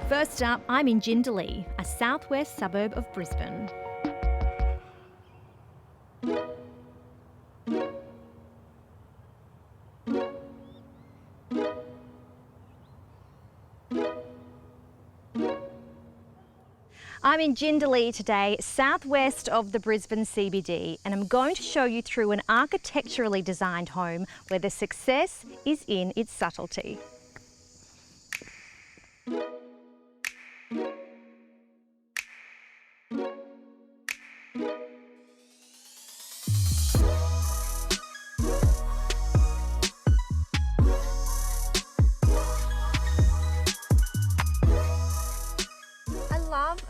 First up, I'm in Jindalee, a southwest suburb of Brisbane. I'm in Jindalee today, southwest of the Brisbane CBD, and I'm going to show you through an architecturally designed home where the success is in its subtlety.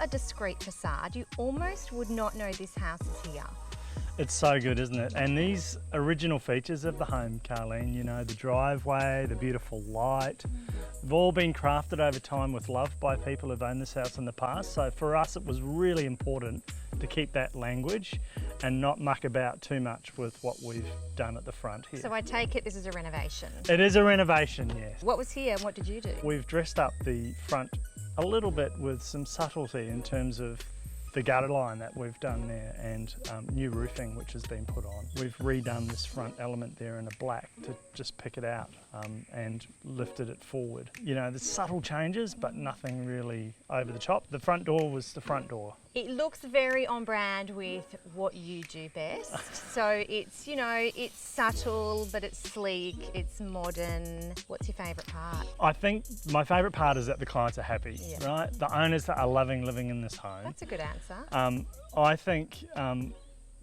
A discreet facade, you almost would not know this house is here. It's so good, isn't it? And these original features of the home, Carleen, you know, the driveway, the beautiful light, they've all been crafted over time with love by people who've owned this house in the past. So for us, it was really important to keep that language and not muck about too much with what we've done at the front here. So I take it this is a renovation? It is a renovation, yes. What was here and what did you do? We've dressed up the front a little bit with some subtlety in terms of the gutter line that we've done there and new roofing which has been put on. We've redone this front element there in a black to just pick it out and lifted it forward. You know, there's subtle changes but nothing really over the top. The front door was the front door. It looks very on brand with what you do best. So it's, you know, it's subtle but it's sleek, it's modern. What's your favourite part? I think my favourite part is that the clients are happy, right? The owners that are loving living in this home. That's a good answer. I think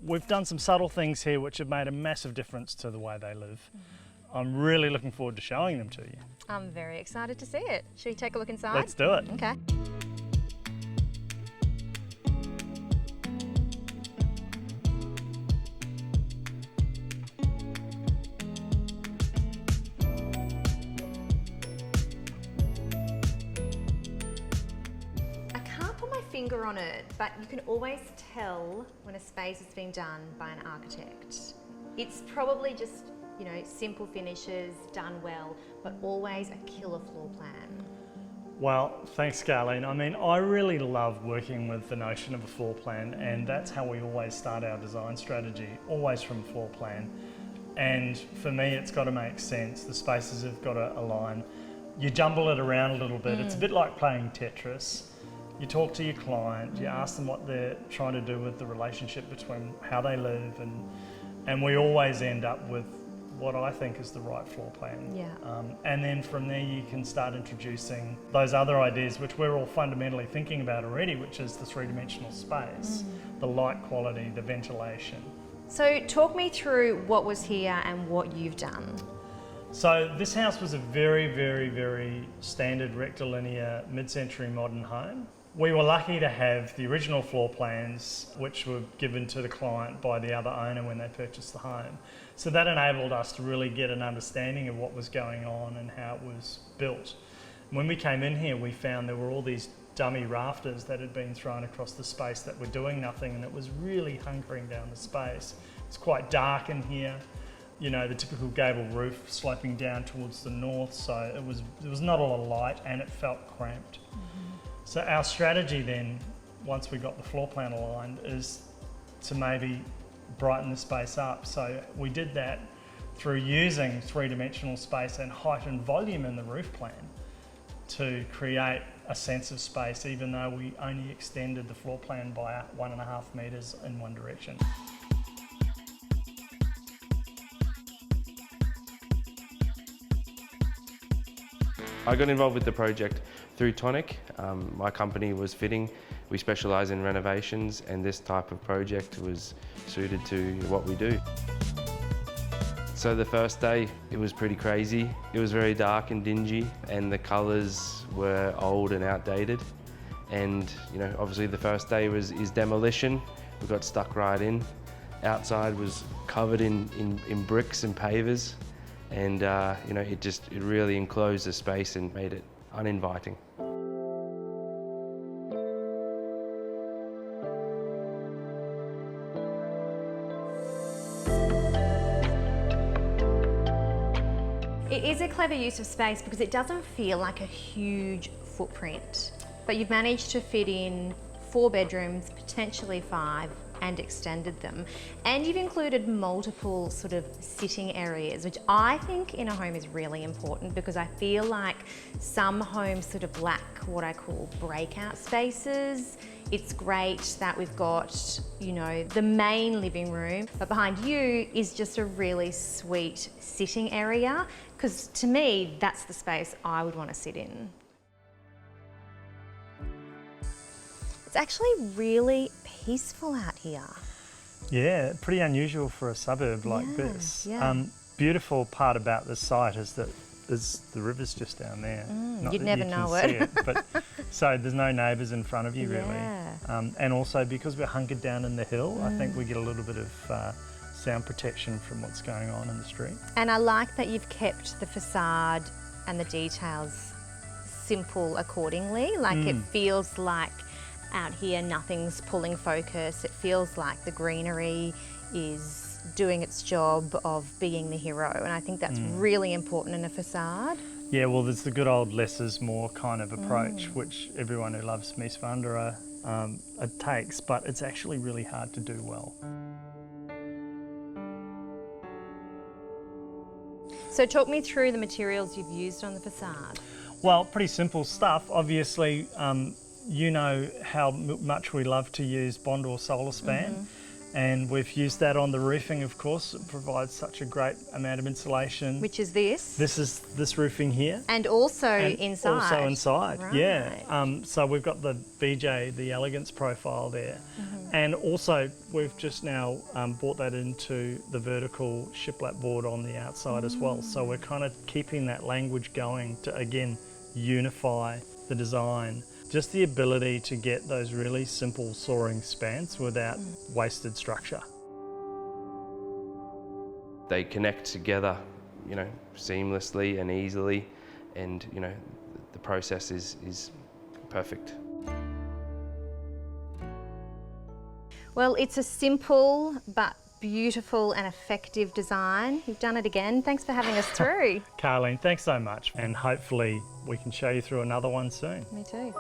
we've done some subtle things here which have made a massive difference to the way they live. I'm really looking forward to showing them to you. I'm very excited to see it. Should we take a look inside? Let's do it. Okay. Finger on it, but you can always tell when a space has been done by an architect. It's probably just, you know, simple finishes, done well, but always a killer floor plan. Well, thanks, Carleen. I mean, I really love working with the notion of a floor plan, and that's how we always start our design strategy, always from a floor plan. And for me, it's got to make sense. The spaces have got to align. You jumble it around a little bit. It's a bit like playing Tetris. You talk to your client, you ask them what they're trying to do with the relationship between how they live, and we always end up with what I think is the right floor plan. Yeah. And then from there you can start introducing those other ideas which we're all fundamentally thinking about already, which is the three-dimensional space, the light quality, the ventilation. So talk me through what was here and what you've done. So this house was a very, very, very standard rectilinear mid-century modern home. We were lucky to have the original floor plans which were given to the client by the other owner when they purchased the home. So that enabled us to really get an understanding of what was going on and how it was built. When we came in here, we found there were all these dummy rafters that had been thrown across the space that were doing nothing, and it was really hunkering down the space. It's quite dark in here. You know, the typical gable roof sloping down towards the north, so there was not a lot of light and it felt cramped. So our strategy then, once we got the floor plan aligned, is to maybe brighten the space up. So we did that through using three-dimensional space and height and volume in the roof plan to create a sense of space, even though we only extended the floor plan by 1.5 metres in one direction. I got involved with the project through TONIC. My company was fitting. We specialise in renovations, and this type of project was suited to what we do. So the first day, it was pretty crazy. It was very dark and dingy, and the colours were old and outdated. And you know, obviously the first day is demolition. We got stuck right in. Outside was covered in bricks and pavers. And you know, it really enclosed the space and made it uninviting. It is a clever use of space because it doesn't feel like a huge footprint. but you've managed to fit in 4 bedrooms, potentially 5, and extended them. And you've included multiple sort of sitting areas, which I think in a home is really important, because I feel like some homes sort of lack what I call breakout spaces. It's great that we've got, you know, the main living room, but behind you is just a really sweet sitting area, because to me, that's the space I would want to sit in. It's actually really peaceful out here. Yeah, pretty unusual for a suburb like this. Yeah. Beautiful part about this site is that the river's just down there. Not You'd that never you can know see it. But so there's no neighbours in front of you really. Yeah. And also because we're hunkered down in the hill, I think we get a little bit of sound protection from what's going on in the street. And I like that you've kept the facade and the details simple accordingly. Like it feels like out here nothing's pulling focus. It feels like the greenery is doing its job of being the hero, and I think that's really important in a facade. Yeah, well, there's the good old less is more kind of approach, which everyone who loves Mies van der takes, but it's actually really hard to do well. So talk me through the materials you've used on the facade. Well, pretty simple stuff. Obviously, you know how much we love to use Bondor solar span, and we've used that on the roofing, of course. It provides such a great amount of insulation. Which is this? This is this roofing here. And also And inside. Also inside, Right. yeah. So we've got the BJ, the elegance profile there. And also we've just now brought that into the vertical shiplap board on the outside as well. So we're kind of keeping that language going to, again, unify the design. Just the ability to get those really simple soaring spans without wasted structure. They connect together, you know, seamlessly and easily, and you know, the process is perfect. Well, it's a simple but beautiful and effective design. You've done it again. Thanks for having us through. Carleen, thanks so much, and hopefully we can show you through another one soon. Me too.